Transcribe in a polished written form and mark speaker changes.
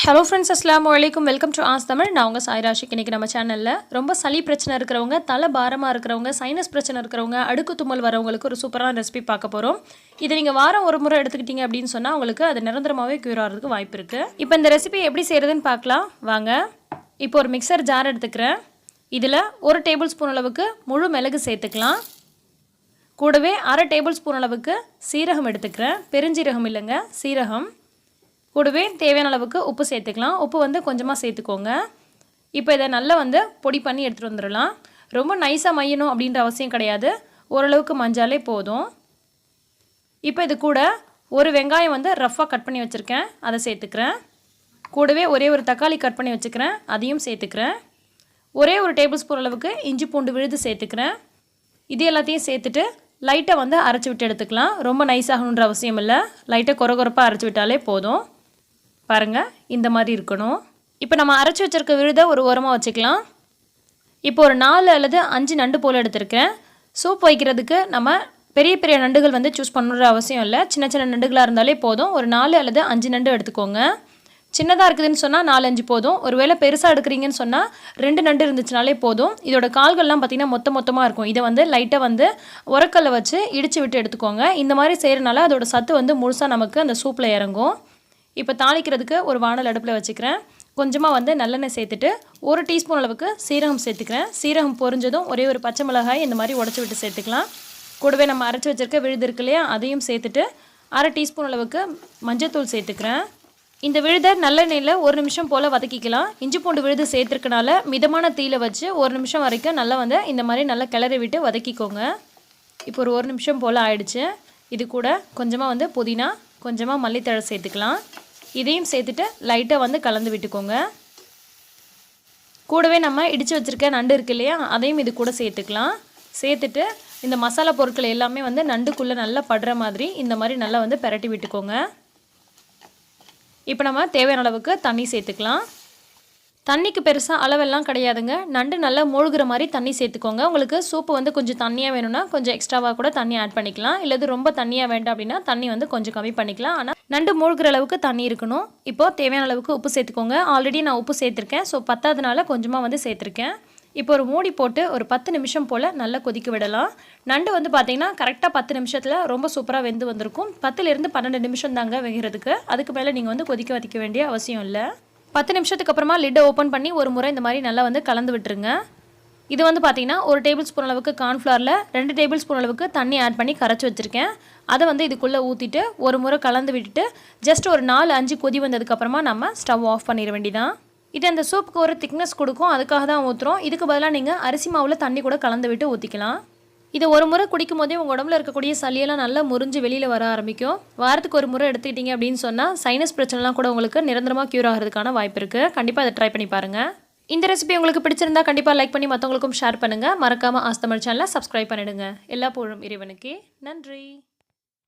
Speaker 1: Hello friends, அஸ்ஸலாமு அலைக்கும். Welcome to as Tamil. நான் உங்கள் சாய்ராஷிக். இன்றைக்கி நம்ம சேனலில் ரொம்ப சளி பிரச்சனை இருக்கிறவங்க, தலை பாரமாக இருக்கிறவங்க, சைனஸ் பிரச்சனை இருக்கிறவங்க, அடுக்கு தும்மல் வரவங்களுக்கு ஒரு சூப்பரான ரெசிபி பார்க்க போகிறோம். இதை நீங்கள் வாரம் ஒரு முறை எடுத்துக்கிட்டீங்க அப்படின்னு சொன்னால் உங்களுக்கு அது நிரந்தரமாகவே க்யூர் ஆகிறதுக்கு வாய்ப்பு இருக்குது. இப்போ இந்த ரெசிபி எப்படி செய்கிறதுன்னு பார்க்கலாம் வாங்க. இப்போ ஒரு மிக்சர் ஜார் எடுத்துக்கிறேன். இதில் 1 டேபிள் ஸ்பூன் அளவுக்கு முழு மிளகு சேர்த்துக்கலாம். கூடவே 1/2 டேபிள் ஸ்பூன் அளவுக்கு சீரகம் எடுத்துக்கிறேன். பெருஞ்சீரகம் இல்லைங்க, சீரகம். கூடவே தேவையான அளவுக்கு உப்பு சேர்த்துக்கலாம். உப்பு வந்து கொஞ்சமாக சேர்த்துக்கோங்க. இப்போ இதை நல்லா பொடி பண்ணி எடுத்துகிட்டு வந்துடலாம். ரொம்ப நைஸாக மையணும் அப்படின்ற அவசியம் கிடையாது. ஓரளவுக்கு மஞ்சாலே போதும். இப்போ இது கூட ஒரு வெங்காயம் ரஃப்பாக கட் பண்ணி வச்சுருக்கேன், அதை சேர்த்துக்கிறேன். கூடவே ஒரே ஒரு தக்காளி கட் பண்ணி வச்சுக்கிறேன், அதையும் சேர்த்துக்கிறேன். ஒரே ஒரு டேபிள் ஸ்பூன் அளவுக்கு இஞ்சி பூண்டு விழுது சேர்த்துக்கிறேன். இது எல்லாத்தையும் சேர்த்துட்டு லைட்டாக அரைச்சி விட்டு எடுத்துக்கலாம். ரொம்ப நைஸாகணுன்ற அவசியம் இல்லை, லைட்டாக கொரகொரப்பாக அரைச்சி விட்டாலே போதும். பாருங்கள், இந்த மாதிரி இருக்கணும். இப்போ நம்ம அரைச்சி வச்சுருக்க விழுதை ஒரு ஓரமாக வச்சுக்கலாம். இப்போ ஒரு 4 அல்லது 5 நண்டு போல் எடுத்திருக்கேன். சூப் வைக்கிறதுக்கு நம்ம பெரிய பெரிய நண்டுகள் சூஸ் பண்ணுற அவசியம் இல்லை. சின்ன சின்ன நண்டுகளாக இருந்தாலே போதும். ஒரு 4 அல்லது 5 நண்டு எடுத்துக்கோங்க. சின்னதாக இருக்குதுன்னு சொன்னால் 4-5 போதும். ஒரு வேளை பெருசாக எடுக்கிறீங்கன்னு சொன்னால் 2 நண்டு இருந்துச்சுனாலே போதும். இதோட கால்கள்லாம் பார்த்திங்கன்னா மொத்தமாக இருக்கும். இதை லைட்டாக உரக்கல்ல வச்சு இடித்து விட்டு எடுத்துக்கோங்க. இந்த மாதிரி செய்கிறனால அதோட சத்து முழுசாக நமக்கு அந்த சூப்பில் இறங்கும். இப்போ தாளிக்கிறதுக்கு ஒரு வானல் அடுப்பில் வச்சுக்கிறேன். கொஞ்சமாக நல்லெண்ணெய் சேர்த்துட்டு 1 டீஸ்பூன் அளவுக்கு சீரகம் சேர்த்துக்கிறேன். சீரகம் பொரிஞ்சதும் ஒரே ஒரு பச்சை மிளகாய் இந்த மாதிரி உடச்சி விட்டு சேர்த்துக்கலாம். கூடவே நம்ம அரைச்சி வச்சுருக்க விழுது இருக்கு இல்லையா, அதையும் சேர்த்துட்டு 1/2 டீஸ்பூன் அளவுக்கு மஞ்சள்தூள் சேர்த்துக்கிறேன். இந்த விழுதை நல்லெண்ணெயில் 1 நிமிஷம் போல் வதக்கிக்கலாம். இஞ்சி பூண்டு விழுது சேர்த்துருக்கனால மிதமான தீயில வச்சு 1 நிமிஷம் வரைக்கும் நல்லா இந்த மாதிரி நல்லா கிளறி விட்டு வதக்கிக்கோங்க. இப்போ ஒரு 1 நிமிஷம் போல் ஆயிடுச்சு. இது கூட கொஞ்சமாக புதினா, கொஞ்சமாக மல்லித்தழை சேர்த்துக்கலாம். இதையும் சேர்த்துட்டு லைட்டாக கலந்து விட்டுக்கோங்க. கூடவே நம்ம இடித்து வச்சுருக்க நண்டு இருக்கு இல்லையா, அதையும் இது கூட சேர்த்துக்கலாம். சேர்த்துட்டு இந்த மசாலா பொருட்கள் எல்லாமே நண்டுக்குள்ளே நல்லா படுற மாதிரி இந்த மாதிரி நல்லா பிரட்டி விட்டுக்கோங்க. இப்போ நம்ம தேவையான அளவுக்கு தண்ணி சேர்த்துக்கலாம். தண்ணிக்கு பெருசாக அளவெல்லாம் கிடையாதுங்க. நண்டு நல்லா மூழ்கிற மாதிரி தண்ணி சேர்த்துக்கோங்க. உங்களுக்கு சூப்பு கொஞ்சம் தண்ணியாக வேணும்னா கொஞ்சம் எக்ஸ்ட்ராவாக கூட தண்ணி ஆட் பண்ணிக்கலாம். இல்லது ரொம்ப தண்ணியாக வேண்டாம் அப்படின்னா தண்ணி கொஞ்சம் கம்மி பண்ணிக்கலாம். ஆனால் நண்டு மூழ்கிற அளவுக்கு தண்ணி இருக்கணும். இப்போது தேவையான அளவுக்கு உப்பு சேர்த்துக்கோங்க. ஆல்ரெடி நான் உப்பு சேர்த்துருக்கேன், ஸோ பத்தாதனால கொஞ்சமாக சேர்த்துருக்கேன். இப்போ ஒரு மூடி போட்டு ஒரு 10 நிமிஷம் போல் நல்லா கொதிக்க விடலாம். நண்டு பார்த்திங்கன்னா கரெக்டாக 10 நிமிஷத்தில் ரொம்ப சூப்பராக வெந்து வந்திருக்கும். 10லேருந்து 12 நிமிஷம் தாங்க வேகிறதுக்கு. அதுக்கு மேலே நீங்கள் கொதிக்க வைக்க வேண்டிய அவசியம் இல்லை. 10 நிமிஷத்துக்கு அப்புறமா லிட்டை ஓப்பன் பண்ணி ஒரு முறை இந்த மாதிரி நல்லா கலந்து விட்டுருங்க. இது பார்த்திங்கன்னா 1 டேபிள் ஸ்பூன் அளவுக்கு கார்ன்ஃப்ளவரில் 2 டேபிள் ஸ்பூன் அளவுக்கு தண்ணி ஆட் பண்ணி கரைச்சி வச்சுருக்கேன். அதை இதுக்குள்ளே ஊற்றிட்டு ஒரு முறை கலந்து விட்டுட்டு ஜஸ்ட் ஒரு 4-5 கொதி வந்ததுக்கப்புறமா நம்ம ஸ்டவ் ஆஃப் பண்ணிட வேண்டியதான். இது அந்த சூப்புக்கு ஒரு திக்னஸ் கொடுக்கும், அதுக்காக தான் ஊற்றுறோம். இதுக்கு பதிலாக நீங்கள் அரிசி மாவில் தண்ணி கூட கலந்து விட்டு ஊற்றிக்கலாம். இதை ஒரு முறை குடிக்கும் போதே உங்கள் உடம்புல இருக்கக்கூடிய சளியெல்லாம் நல்லா முறிஞ்சு வெளியில் வர ஆரம்பிக்கும். வாரத்துக்கு ஒரு முறை எடுத்துக்கிட்டீங்க அப்படின்னு சொன்னால் சைனஸ் பிரச்சனைலாம் கூட உங்களுக்கு நிரந்தரமாக க்யூர் ஆகிறதுக்கான வாய்ப்பு இருக்குது. கண்டிப்பாக அதை ட்ரை பண்ணி பாருங்கள். இந்த ரெசிபி உங்களுக்கு பிடிச்சிருந்தா கண்டிப்பாக லைக் பண்ணி மற்றவங்களுக்கும் ஷேர் பண்ணுங்கள். மறக்காமல் ஆஸ் தமிழ் சேனலை சப்ஸ்கிரைப் பண்ணிடுங்க. எல்லா புகழும் இறைவனுக்கே. நன்றி.